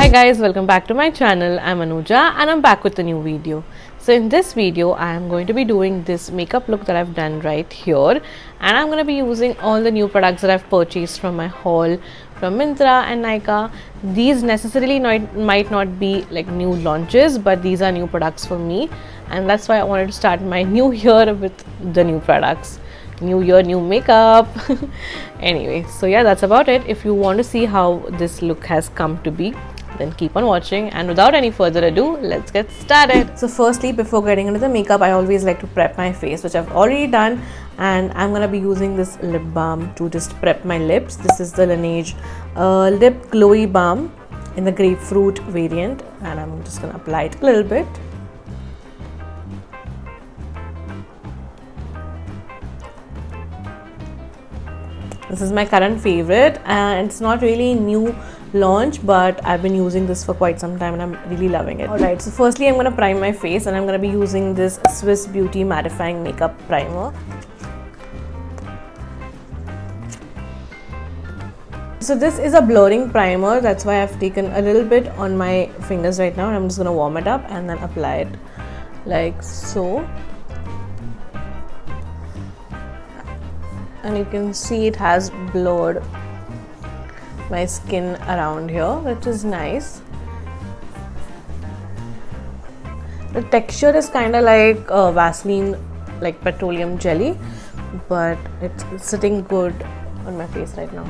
Hi guys, welcome back to my channel. I'm Anuja and I'm back with a new video. So in this video I am going to be doing this makeup look that I've done right here, and I'm going to be using all the new products that I've purchased from my haul from Myntra and Nykaa. These necessarily might not be like new launches, but these are new products for me, and that's why I wanted to start my new year with the new products. New year, new makeup. Anyway, so yeah, that's about it. If you want to see how this look has come to be, then keep on watching, and without any further ado, let's get started. So firstly, before getting into the makeup, I always like to prep my face, which I've already done, and I'm gonna be using this lip balm to just prep my lips. This is the Laniege lip glowy balm in the grapefruit variant, and I'm just gonna apply it a little bit. This is my current favorite, and it's not really new launch, but I've been using this for quite some time and I'm really loving it. Alright, so firstly I'm going to prime my face, and I'm going to be using this Swiss Beauty mattifying makeup primer. So this is a blurring primer, that's why I've taken a little bit on my fingers right now, and I'm just going to warm it up and then apply it like so. And you can see it has blurred my skin around here, which is nice. The texture is kind of like Vaseline, like petroleum jelly, but it's sitting good on my face right now.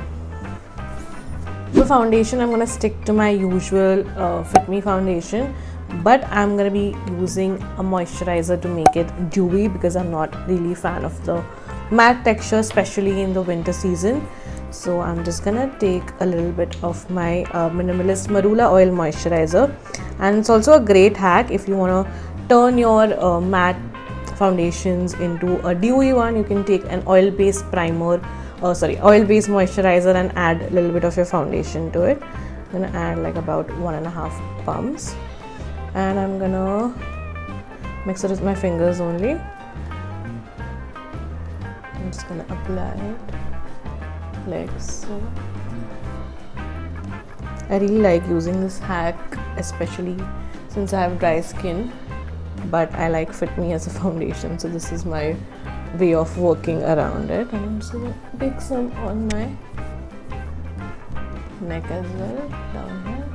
For foundation, I'm going to stick to my usual Fit Me foundation, but I'm going to be using a moisturizer to make it dewy, because I'm not really a fan of the matte texture, especially in the winter season. So I'm just gonna take a little bit of my minimalist marula oil moisturizer, and it's also a great hack if you want to turn your matte foundations into a dewy one. You can take an oil-based oil-based moisturizer and add a little bit of your foundation to it. I'm gonna add like about 1.5 pumps, and I'm gonna mix it with my fingers only. I'm just gonna apply it like so. I really like using this hack, especially since I have dry skin, but I like Fit Me as a foundation, so this is my way of working around it. And I'm just gonna pick some on my neck as well, down here.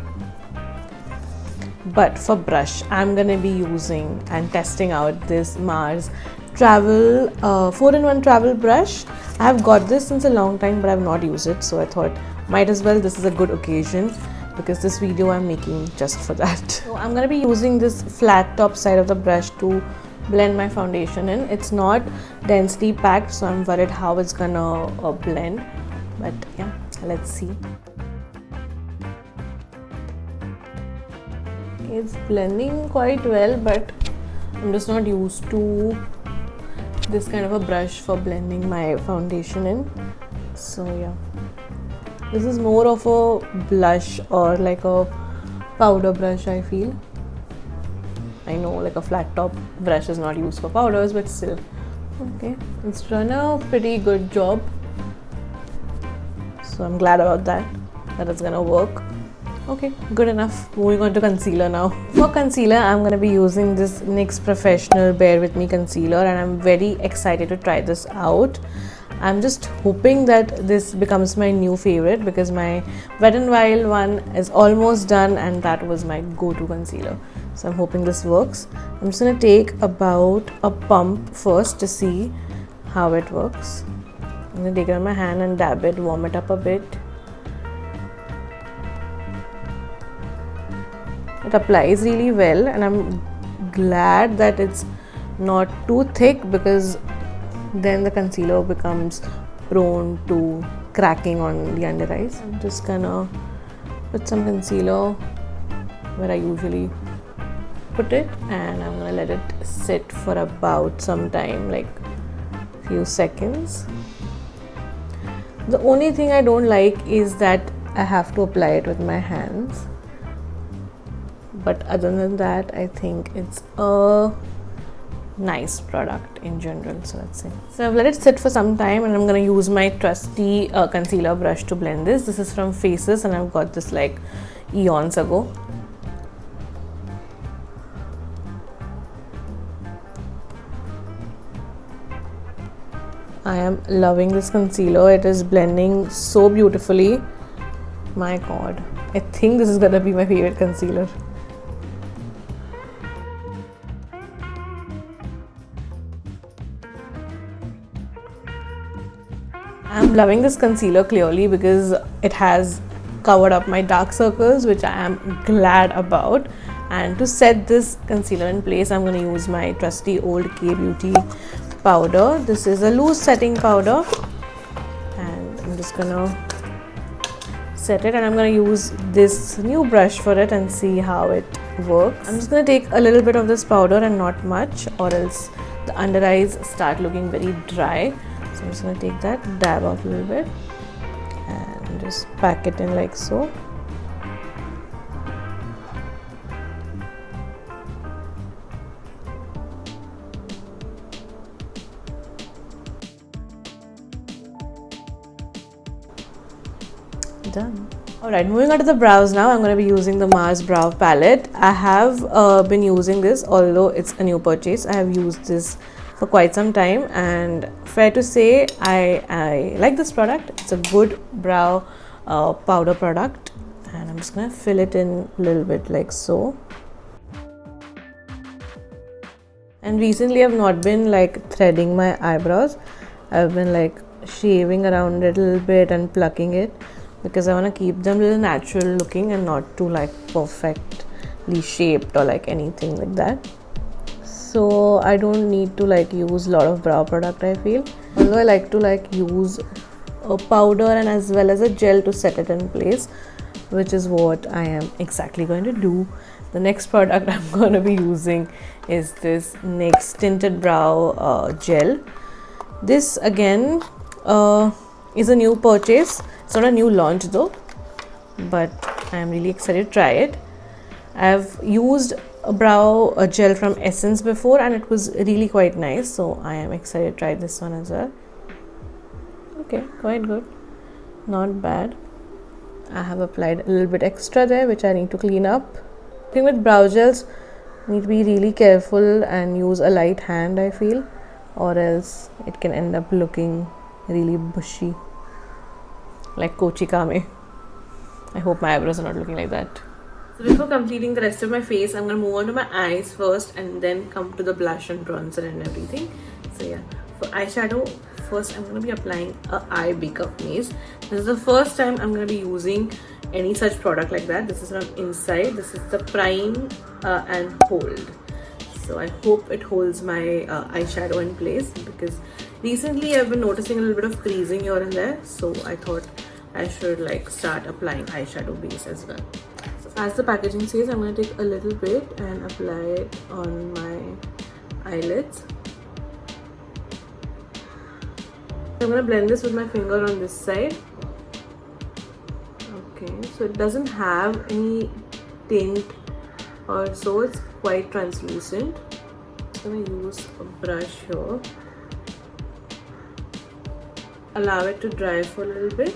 But for brush, I'm gonna be using and testing out this Mars travel 4-in-1 travel brush. I have got this since a long time, but I have not used it, so I thought might as well, this is a good occasion, because this video I'm making just for that. So I'm going to be using this flat top side of the brush to blend my foundation in. It's not densely packed, so I'm worried how it's gonna blend, but yeah, let's see. It's blending quite well, but I'm just not used to this kind of a brush for blending my foundation in. So yeah, this is more of a blush or like a powder brush, I feel. I know like a flat top brush is not used for powders, but still. Okay, it's done a pretty good job, so I'm glad about that it's gonna work. Okay, good enough. Moving on to concealer now. For concealer, I'm going to be using this NYX Professional Bear With Me concealer, and I'm very excited to try this out. I'm just hoping that this becomes my new favorite, because my Wet n Wild one is almost done, and that was my go-to concealer. So I'm hoping this works. I'm just going to take about a pump first to see how it works. I'm going to take it on my hand and dab it, warm it up a bit. It applies really well, and I'm glad that it's not too thick, because then the concealer becomes prone to cracking on the under eyes. I'm just gonna put some concealer where I usually put it, and I'm gonna let it sit for about some time, like a few seconds. The only thing I don't like is that I have to apply it with my hands. But other than that, I think it's a nice product in general. So let's see. So I've let it sit for some time, and I'm going to use my trusty concealer brush to blend this. This is from Faces, and I've got this like eons ago. I am loving this concealer. It is blending so beautifully. My god, I think this is gonna be my favorite concealer. I'm loving this concealer clearly because it has covered up my dark circles, which I am glad about. And to set this concealer in place, I'm going to use my trusty old K-Beauty powder. This is a loose setting powder, and I'm just going to set it, and I'm going to use this new brush for it and see how it works. I'm just going to take a little bit of this powder and not much, or else the under eyes start looking very dry. So I'm just going to take that, dab off a little bit, and just pack it in like so. Done. Alright, moving on to the brows now. I'm going to be using the Mars Brow Palette. I have been using this, although it's a new purchase. I have used this for quite some time, and fair to say I like this product. It's a good brow powder product, and I'm just going to fill it in a little bit like so. And recently I've not been like threading my eyebrows. I've been like shaving around it a little bit and plucking it, because I want to keep them a little natural looking and not too like perfectly shaped or like anything like that. So I don't need to like use a lot of brow product, I feel. Although I like to like use a powder and as well as a gel to set it in place, which is what I am exactly going to do. The next product I'm going to be using is this NYX Tinted Brow Gel. This again is a new purchase. It's not a new launch though, but I am really excited to try it. I've used a gel from Essence before, and it was really quite nice, so I am excited to try this one as well. Okay, quite good, not bad. I have applied a little bit extra there, which I need to clean up. I think with brow gels, you need to be really careful and use a light hand, I feel, or else it can end up looking really bushy, like Kochi Kame. I hope my eyebrows are not looking like that. So before completing the rest of my face, I'm going to move on to my eyes first and then come to the blush and bronzer and everything. So yeah, for eyeshadow, first I'm going to be applying a eye makeup base. This is the first time I'm going to be using any such product like that. This is from Inside. This is the Prime and Hold. So I hope it holds my eyeshadow in place, because recently I've been noticing a little bit of creasing here and there. So I thought I should like start applying eyeshadow base as well. So as the packaging says, I'm going to take a little bit and apply it on my eyelids. I'm going to blend this with my finger on this side. Okay, so it doesn't have any tint or so, it's quite translucent. I'm going to use a brush here. Allow it to dry for a little bit.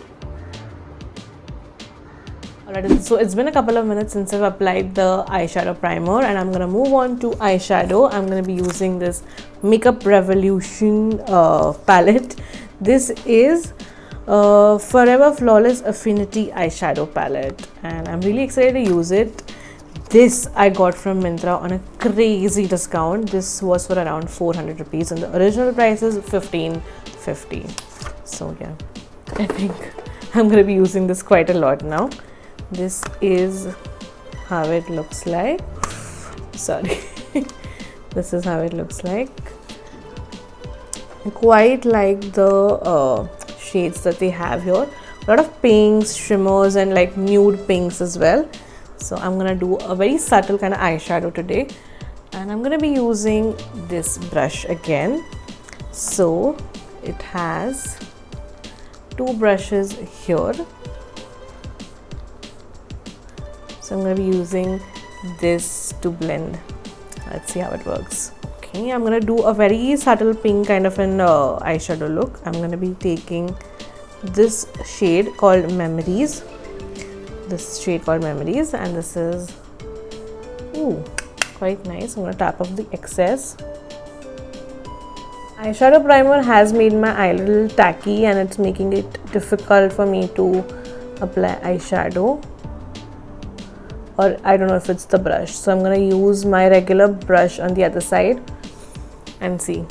Alright, so it's been a couple of minutes since I've applied the eyeshadow primer, and I'm going to move on to eyeshadow. I'm going to be using this Makeup Revolution palette. This is Forever Flawless Affinity eyeshadow palette, and I'm really excited to use it. This I got from Myntra on a crazy discount. This was for around 400 rupees and the original price is 1550. So yeah, I think I'm going to be using this quite a lot now. This is how it looks like. Sorry. This is how it looks like. I quite like the shades that they have here. A lot of pinks, shimmers and like nude pinks as well. So I'm gonna do a very subtle kind of eyeshadow today, and I'm gonna be using this brush again. So it has two brushes here. So I'm gonna be using this to blend. Let's see how it works. Okay, I'm gonna do a very subtle pink kind of an eyeshadow look. I'm gonna be taking this shade called Memories, this shade called Memories, and this is quite nice. I'm gonna tap off the excess. Eyeshadow primer has made my eye a little tacky and it's making it difficult for me to apply eyeshadow, or I don't know if it's the brush, so I'm gonna use my regular brush on the other side and see.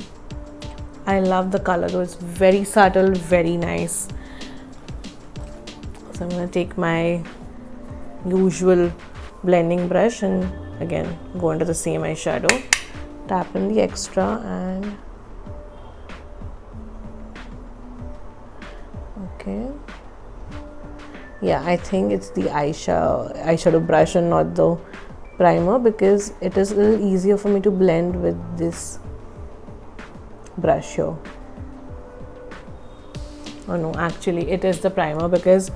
I love the color though, it's very subtle, very nice. So I'm gonna take my usual blending brush and again go into the same eyeshadow, tap in the extra, and okay, yeah, I think it's the eyeshadow brush and not the primer, because it is a little easier for me to blend with this brush here. Oh no, actually it is the primer, because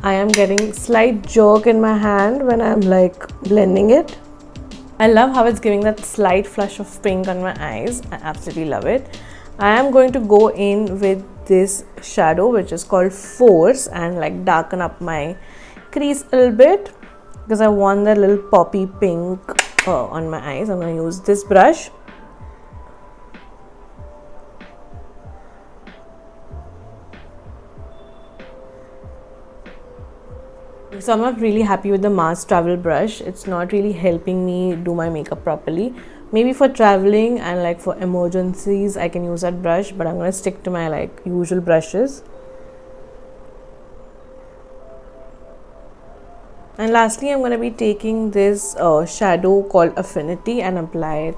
I am getting slight jerk in my hand when I'm like blending it. I love how it's giving that slight flush of pink on my eyes. I absolutely love it. I am going to go in with this shadow which is called Force and like darken up my crease a little bit, because I want that little poppy pink on my eyes. I'm going to use this brush. So I'm not really happy with the M.A.C travel brush. It's not really helping me do my makeup properly. Maybe for traveling and like for emergencies I can use that brush, but I'm going to stick to my like usual brushes. And lastly I'm going to be taking this shadow called Affinity and apply it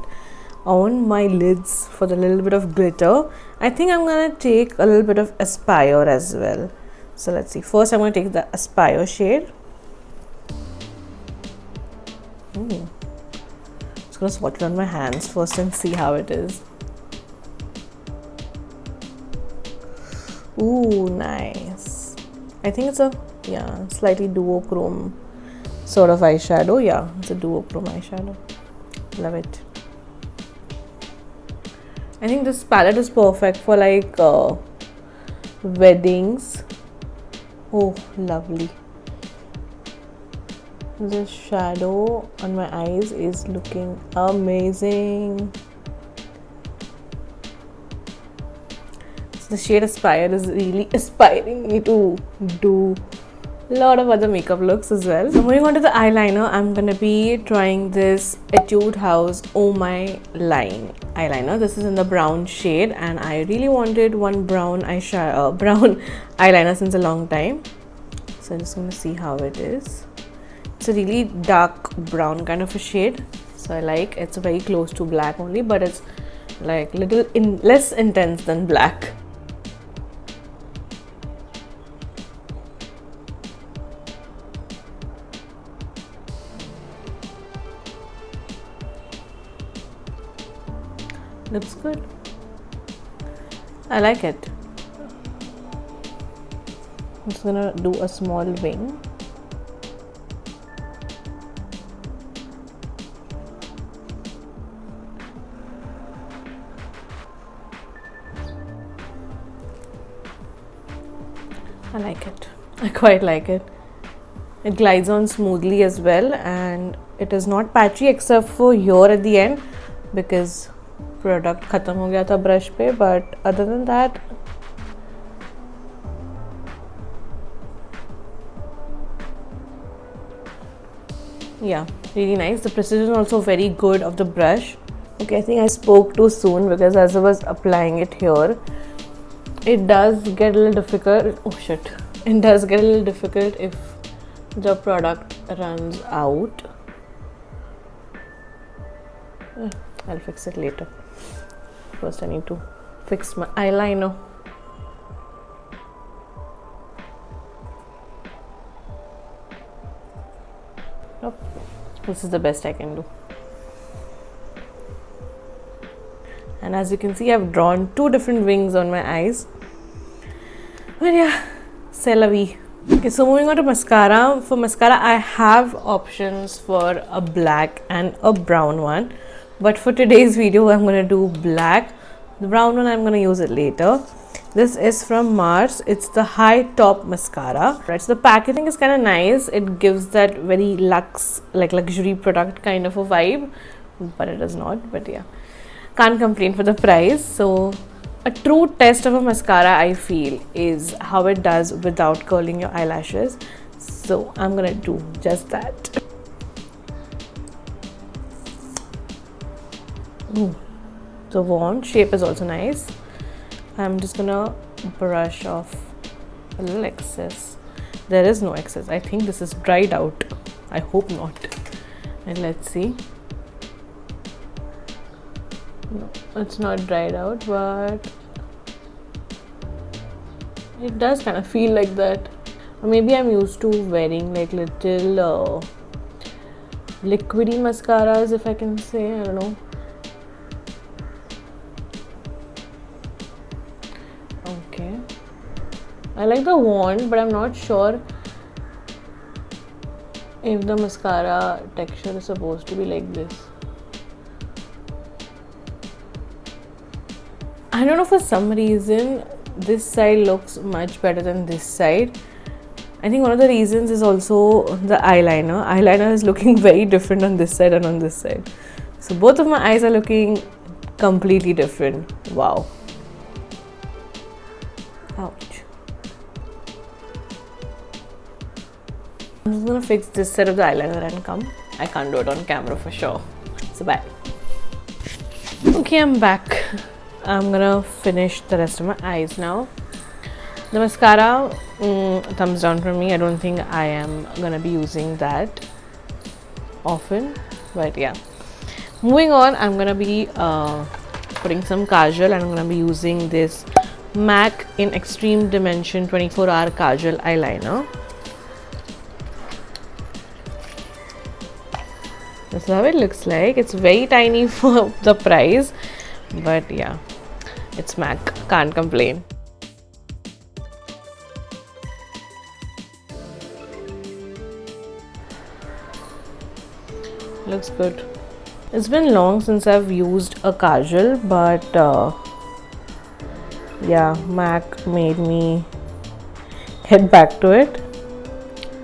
on my lids for the little bit of glitter. I think I'm going to take a little bit of Aspire as well. So let's see. First I'm going to take the Aspire shade. Just going to swatch it on my hands first and see how it is. Ooh, nice. I think it's a slightly duochrome sort of eyeshadow. Yeah, it's a duochrome eyeshadow. Love it. I think this palette is perfect for like weddings. Oh, lovely. This shadow on my eyes is looking amazing. So the shade Aspire is really inspiring me to do a lot of other makeup looks as well. So moving on to the eyeliner, I'm gonna be trying this Etude House Oh My Line eyeliner. This is in the brown shade and I really wanted one brown eyeshadow, brown eyeliner since a long time. So I'm just gonna see how it is. It's a really dark brown kind of a shade, so I like it's very close to black only, but it's like little less intense than black. Looks good. I like it. I'm just gonna do a small wing. I like it. I quite like it. It glides on smoothly as well, and it is not patchy except for here at the end because product khatam ho gaya tha brush pe, but other than that yeah, really nice. The precision also very good of the brush. Okay, I think I spoke too soon because as I was applying it here, it does get a little difficult. Oh shit. It does get a little difficult if the product runs out. I'll fix it later. First I need to fix my eyeliner. Nope. This is the best I can do. And as you can see, I've drawn two different wings on my eyes. But yeah, c'est la vie. Okay, so moving on to mascara. For mascara, I have options for a black and a brown one. But for today's video, I'm going to do black. The brown one, I'm going to use it later. This is from Mars. It's the High Top Mascara. Right, so the packaging is kind of nice. It gives that very luxe, like luxury product kind of a vibe, but it does not. But yeah, can't complain for the price. So a true test of a mascara, I feel, is how it does without curling your eyelashes. So I'm gonna do just that. Ooh, the wand shape is also nice. I'm just gonna brush off a little excess. There is no excess. I think this is dried out. I hope not. And let's see. No, it's not dried out, but it does kind of feel like that. Or maybe I'm used to wearing like little liquidy mascaras, if I can say. I don't know. Okay, I like the wand, but I'm not sure if the mascara texture is supposed to be like this. I don't know, for some reason this side looks much better than this side. I think one of the reasons is also the eyeliner. Eyeliner is looking very different on this side and on this side. So both of my eyes are looking completely different. Wow. Ouch. I'm just gonna fix this side of the eyeliner and come. I can't do it on camera for sure. So bye. Okay, I'm back. I'm gonna finish the rest of my eyes now. The mascara, thumbs down from me. I don't think I am gonna be using that often, but yeah. Moving on, I'm gonna be putting some kajal, and I'm gonna be using this M.A.C in Extreme Dimension 24-hour Kajal eyeliner. This is how it looks like. It's very tiny for the price, but yeah, it's M.A.C. Can't complain. Looks good. It's been long since I've used a kajal, but yeah, M.A.C made me head back to it.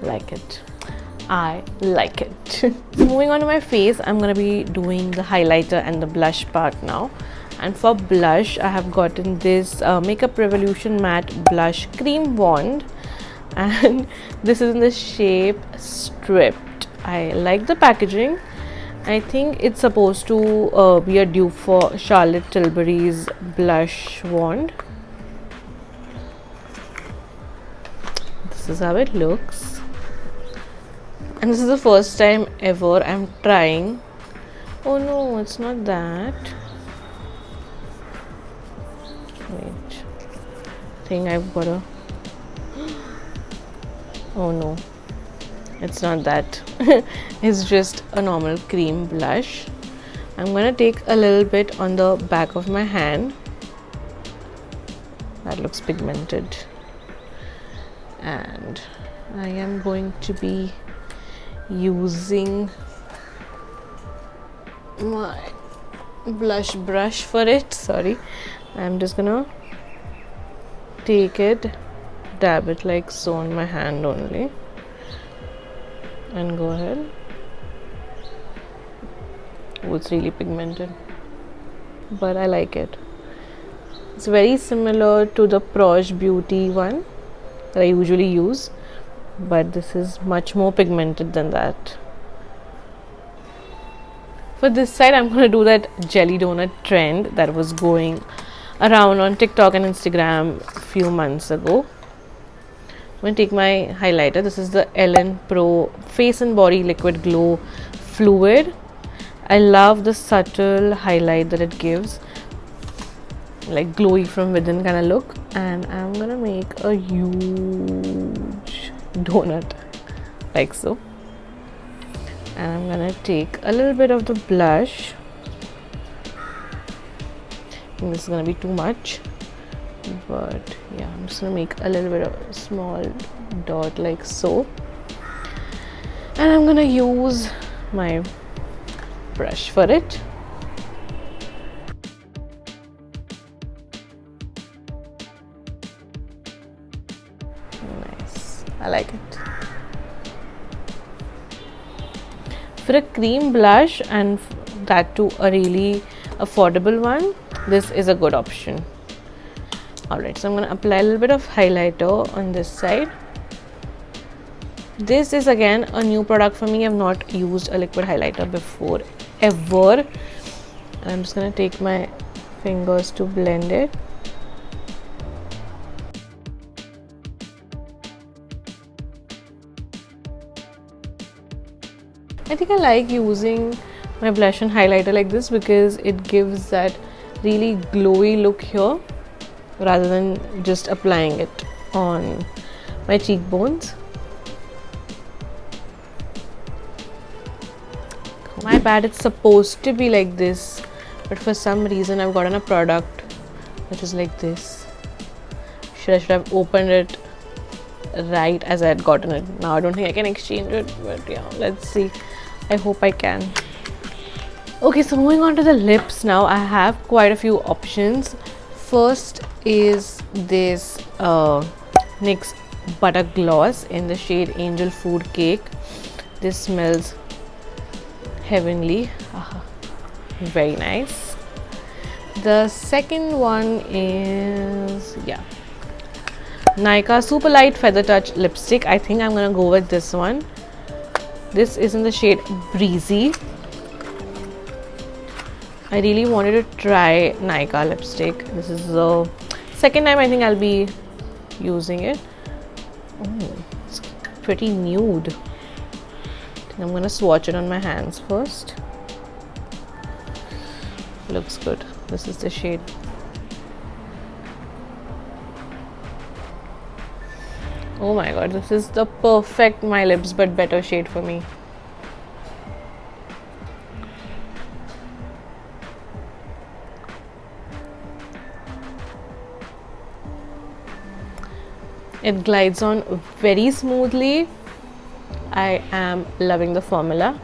Like it. I like it. Moving on to my face, I'm gonna be doing the highlighter and the blush part now. And for blush, I have gotten this Makeup Revolution Matte Blush Cream Wand, and this is in the shape Stripped. I like the packaging. I think it's supposed to be a dupe for Charlotte Tilbury's blush wand. This is how it looks, and this is the first time ever I'm trying. Oh no, it's not that. Wait, I think I've got a. Oh no, it's not that. It's just a normal cream blush. I'm gonna take a little bit on the back of my hand. That looks pigmented. And I am going to be using my blush brush for it. Sorry, I'm just gonna take it, dab it like so on my hand only, and go ahead. Oh, it's really pigmented, but I like it. It's very similar to the Prosh Beauty one that I usually use, but this is much more pigmented than that. For this side, I'm going to do that jelly donut trend that was going around on TikTok and Instagram a few months ago. I'm going to take my highlighter. This is the Ellen Pro Face and Body Liquid Glow Fluid. I love the subtle highlight that it gives, like glowy from within kind of look. And I'm going to make a huge donut like so. And I'm gonna take a little bit of the blush. I think this is gonna be too much, but yeah, I'm just gonna make a little bit of a small dot like so. And I'm gonna use my brush for it. Nice. I like it. For a cream blush, and that too a really affordable one, this is a good option. Alright, so I'm going to apply a little bit of highlighter on this side. This is again a new product for me. I've not used a liquid highlighter before ever. And I'm just going to take my fingers to blend it. I think I like using my blush and highlighter like this because it gives that really glowy look here rather than just applying it on my cheekbones. My bad, it's supposed to be like this, but for some reason I've gotten a product which is like this. I should have opened it right as I had gotten it. Now I don't think I can exchange it, but yeah, let's see. I hope I can. Okay, so moving on to the lips now. I have quite a few options. First is this NYX Butter Gloss in the shade Angel Food Cake. This smells heavenly. Very nice. The second one is Nykaa Superlight Feathertouch lipstick. I think I'm gonna go with this one. This is in the shade Breezy. I really wanted to try Nykaa lipstick. This is the second time I think I'll be using it. Oh, it's pretty nude. I'm gonna swatch it on my hands first. Looks good. This is the shade. Oh my god, this is the perfect my lips but better shade for me. It glides on very smoothly. I am loving the formula.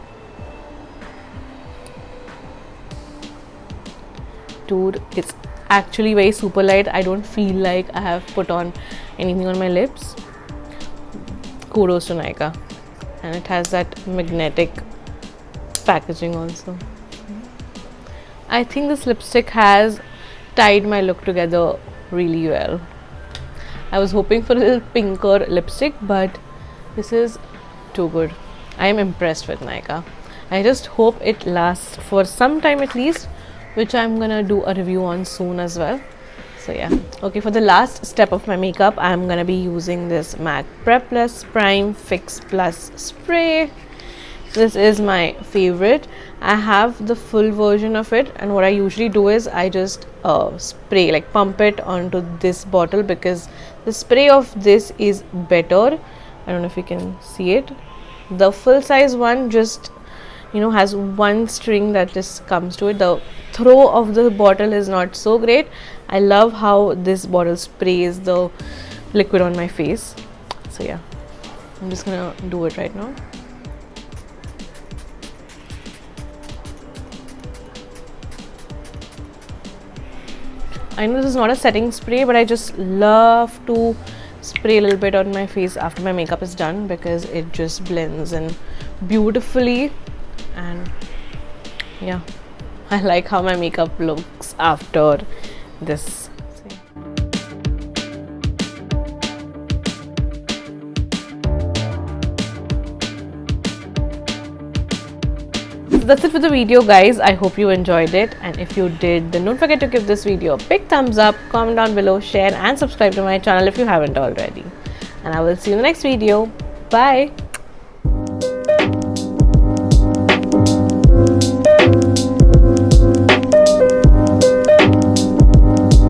Dude, it's actually very super light. I don't feel like I have put on anything on my lips. Kudos to Nykaa. And it has that magnetic packaging also. I think this lipstick has tied my look together really well. I was hoping for a little pinker lipstick, but this is too good. I am impressed with Nykaa. I just hope it lasts for some time at least, which I'm gonna do a review on soon as well. So yeah. Okay, for the last step of my makeup, I'm gonna be using this MAC Prep Plus Prime Fix Plus spray. This is my favorite. I have the full version of it, and what I usually do is I just spray, like pump it onto this bottle, because the spray of this is better. I don't know if you can see it. The full size one just, you know, has one string that just comes to it. The throw of the bottle is not so great. I love how this bottle sprays the liquid on my face. So yeah, I'm just gonna do it right now. I know this is not a setting spray, but I just love to spray a little bit on my face after my makeup is done, because it just blends in beautifully. And yeah, I like how my makeup looks after this. So that's it for the video, guys. I hope you enjoyed it, and if you did, then don't forget to give this video a big thumbs up, comment down below, share and subscribe to my channel if you haven't already. And I will see you in the next video. Bye.